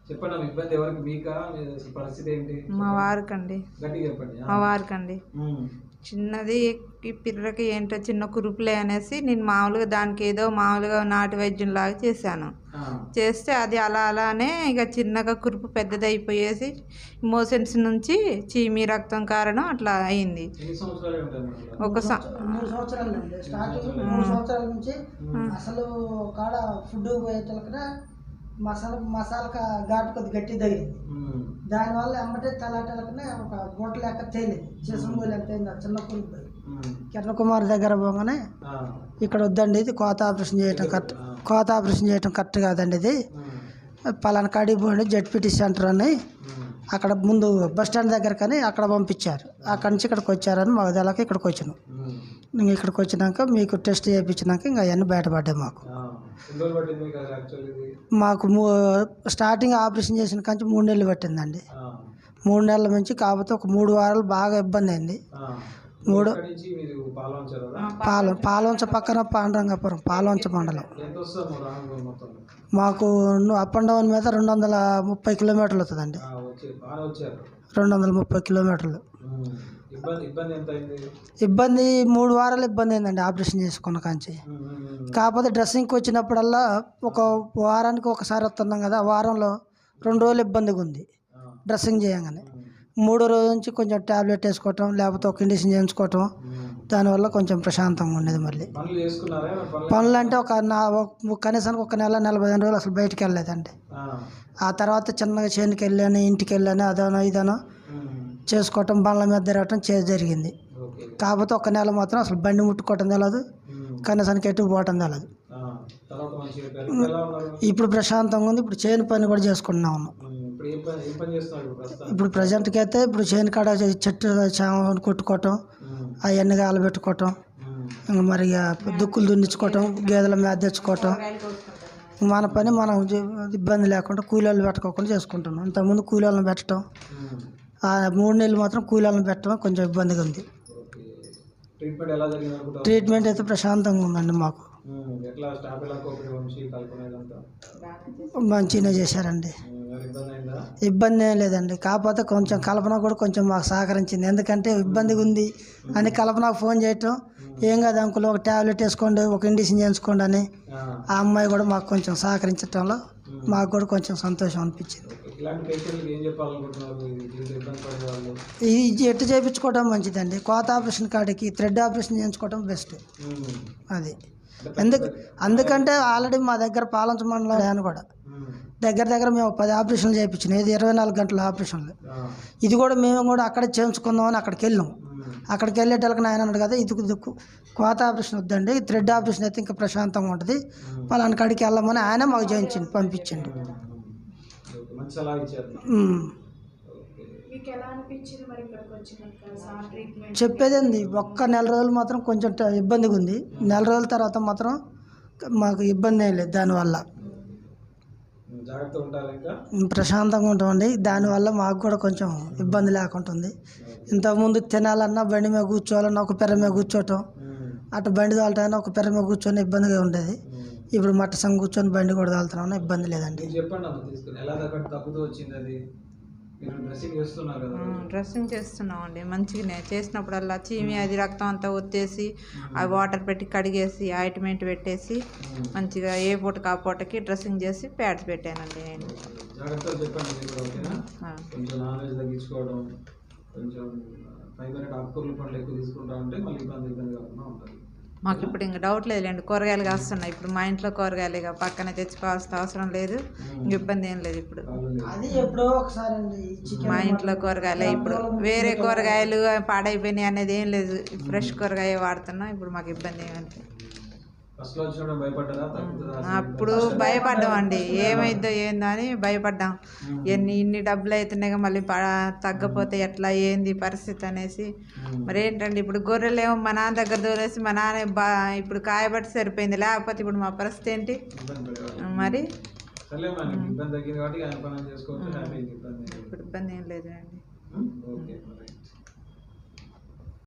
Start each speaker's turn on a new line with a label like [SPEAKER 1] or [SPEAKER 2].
[SPEAKER 1] చెప్పండి అమ్మ, ఇబ్బంది ఎవరికి? మీకా? పరిస్థితి ఏంటి?
[SPEAKER 2] మా వారికండి.
[SPEAKER 1] గట్టిగా చెప్పండి.
[SPEAKER 2] మా వారికండి చిన్నది ఈ పిల్లలకి ఏంటో చిన్న కురుపులే అనేసి నేను మామూలుగా దానికి ఏదో మామూలుగా నాటు వైద్యంలాగా చేశాను. చేస్తే అది అలానే ఇక చిన్నగా కురుపు పెద్దది అయిపోయేసి మోషన్స్ నుంచి చీమి రక్తం కారణం అట్లా అయింది. ఒక
[SPEAKER 3] 3 సంవత్సరాలు అండి. స్టార్టింగ్ 3 సంవత్సరాల నుంచి అసలు కాడ ఫుడ్ పోయేటలకనే మసాలా ఘాటు కొద్ది గట్టి తగిలింది. దానివల్ల ఎమ్మటే తలాటలకనే ఒక గుంట లెక్క తేలింది. చేసంగోలు ఎంత అయింది చిన్న కురుపు. కిరణ్ కుమార్ దగ్గర పోగానే ఇక్కడ వద్దండి, ఇది కోత ఆపరేషన్ చేయటం కరెక్ట్ కాదండి, ఇది పలానా కాడికి పోండి జెడ్పీటీ సెంటర్ అని అక్కడ ముందు బస్ స్టాండ్ దగ్గర కానీ అక్కడ పంపించారు. అక్కడి నుంచి ఇక్కడికి వచ్చారని మాకు తెలక ఇక్కడికి వచ్చినాం. ఇక్కడికి వచ్చినాక మీకు టెస్ట్ చేయించినాక ఇంకా అవన్నీ బయటపడ్డాయి. మాకు స్టార్టింగ్ ఆపరేషన్ చేసిన కానీ 3 నెలలు పట్టిందండి. 3 నెలల నుంచి కాకపోతే ఒక 3 వారాలు బాగా ఇబ్బంది అయింది. పాలవంచ పక్కన పాండురంగాపురం, పాలవంచ మండలం. మాకు అప్ అండ్ డౌన్ మీద 230 కిలోమీటర్లు అవుతుందండి. 230 కిలోమీటర్లు. ఇబ్బంది 3 వారాలు ఇబ్బంది అయిందండి ఆపరేషన్ చేసుకున్న కాంచి. కాకపోతే డ్రెస్సింగ్కి వచ్చినప్పుడల్లా ఒక వారానికి ఒకసారి వస్తున్నాం కదా, వారంలో 2 రోజులు ఇబ్బందిగా ఉంది డ్రెస్సింగ్ చేయగానే. 3వ రోజు నుంచి కొంచెం ట్యాబ్లెట్ వేసుకోవటం లేకపోతే ఒక ఇంజక్షన్ చేయించుకోవటం, దానివల్ల కొంచెం ప్రశాంతంగా ఉండేది. మళ్ళీ పనులు అంటే కనీసానికి ఒక నెల 45 రోజులు అసలు బయటికి వెళ్ళలేదండి. ఆ తర్వాత చిన్నగా చేనుకి వెళ్ళాను, ఇంటికి వెళ్ళాను, అదనో ఇదనో చేసుకోవటం, బండ్ల మీద తిరగటం జరిగింది. కాకపోతే ఒక నెల మాత్రం అసలు బండి ముట్టుకోవటం తెలియదు, కనీసానికి ఎటు పోవటం తెలియదు. ఇప్పుడు ప్రశాంతంగా ఉంది. ఇప్పుడు చేను పని కూడా చేసుకుంటున్నా ఉన్నాం. ఇప్పుడు ప్రజెంట్కి అయితే ఇప్పుడు చేను కాడ చెట్టు చామని కొట్టుకోవటం, అవన్నీ గాలబెట్టుకోవటం, ఇంకా మరి దుక్కులు దున్నించుకోవటం, గేదెల మీద తెచ్చుకోవటం, మన పని మనం ఇబ్బంది లేకుండా కూలీలు పెట్టుకోకుండా చేసుకుంటున్నాం. ఇంతకుముందు కూలీలను పెట్టడం, 3 నెలలు మాత్రం కూలీలను పెట్టడం కొంచెం ఇబ్బందిగా ఉంది. ట్రీట్మెంట్ అయితే ప్రశాంతంగా ఉందండి. మాకు మంచిగా చేశారండి, ఇబ్బంది ఏం లేదండి. కాకపోతే కొంచెం కల్పన కూడా కొంచెం మాకు సహకరించింది. ఎందుకంటే ఇబ్బందిగా ఉంది అని కల్పనకు ఫోన్ చేయటం, ఏం కాదు అంకుల్ ఒక ట్యాబ్లెట్ వేసుకోండి, ఒక ఇంజక్షన్ చేయించుకోండి అని ఆ అమ్మాయి కూడా మాకు కొంచెం సహకరించడంలో మాకు కూడా కొంచెం సంతోషం అనిపించింది. ఇది ఎట్టు చేయించుకోవడం మంచిదండి. కోత ఆపరేషన్ కాడికి థ్రెడ్ ఆపరేషన్ చేయించుకోవడం బెస్ట్. అది అందుకంటే ఆల్రెడీ మా దగ్గర పాలంచ మండలం అని కూడా దగ్గర మేము 10 ఆపరేషన్లు చేయించినాం. ఇది 24 గంటల ఆపరేషన్లు. ఇది కూడా మేము కూడా అక్కడే చేయించుకుందామని అక్కడికి వెళ్ళాం. అక్కడికి వెళ్ళేటోళ్ళకి ఆయన అన్నాడు కదా, ఇది కోత ఆపరేషన్ వద్దండి, థ్రెడ్ ఆపరేషన్ అయితే ఇంకా ప్రశాంతంగా ఉంటుంది, పలానా కాడికి వెళ్ళమని ఆయన మాకు చేయించండి, పంపించండి. చెప్పేదండి, ఒక్క నెల రోజులు మాత్రం కొంచెం ఇబ్బందిగా ఉంది. నెల రోజుల తర్వాత మాత్రం మాకు ఇబ్బంది ఏం లేదు. దానివల్ల ప్రశాంతంగా ఉంటామండి. దానివల్ల మాకు కూడా కొంచెం ఇబ్బంది లేకుంటుంది. ఇంతకుముందు తినాలన్నా బండి మీద కూర్చోవాలన్నా ఒక పెర్ర మీద కూర్చోవటం, అటు బండి తోలటాన్ని ఒక పెర్ర మీద కూర్చొని ఇబ్బందిగా ఉండేది. ఇప్పుడు మట్టసంగా కూర్చొని బండి కూడా తోలుతున్నాం, ఇబ్బంది లేదండి.
[SPEAKER 2] డ్రెస్సింగ్ చేస్తున్నామండి. మంచిగానే చేసినప్పుడల్లా చీమి అది రక్తం అంతా ఒత్తేసి ఆ వాటర్ పెట్టి కడిగేసి ఆయింట్మెంట్ పెట్టేసి మంచిగా ఏ పూటకి ఆ పూటకి డ్రెస్సింగ్ చేసి ప్యాడ్స్ పెట్టానండి నేను. మాకు ఇప్పుడు ఇంకా డౌట్ లేదులేండి, కూరగాయలు కాస్తున్నాయి. ఇప్పుడు మా ఇంట్లో కూరగాయలు ఇక పక్కన తెచ్చుకోవాల్సిన అవసరం లేదు, ఇంక ఇబ్బంది ఏం లేదు. ఇప్పుడు మా ఇంట్లో కూరగాయలే, ఇప్పుడు వేరే కూరగాయలు పాడైపోయినాయి అనేది ఏం లేదు, ఫ్రెష్ కూరగాయ వాడుతున్నాం. ఇప్పుడు మాకు ఇబ్బంది ఏమంటే అప్పుడు భయపడ్డాం అండి, ఏమైందో ఏందో అని భయపడ్డాం. ఇన్ని డబ్బులు అవుతున్నాయి మళ్ళీ తగ్గపోతే ఎట్లా ఏంది పరిస్థితి అనేసి. మరి ఏంటండి ఇప్పుడు గొర్రెలేమో మా నాన్న దగ్గర దూరేసి మా నాన్న ఇప్పుడు కాయబట్టి సరిపోయింది, లేకపోతే ఇప్పుడు మా పరిస్థితి ఏంటి మరి. ఇప్పుడు ఇబ్బంది ఏం లేదు అండి.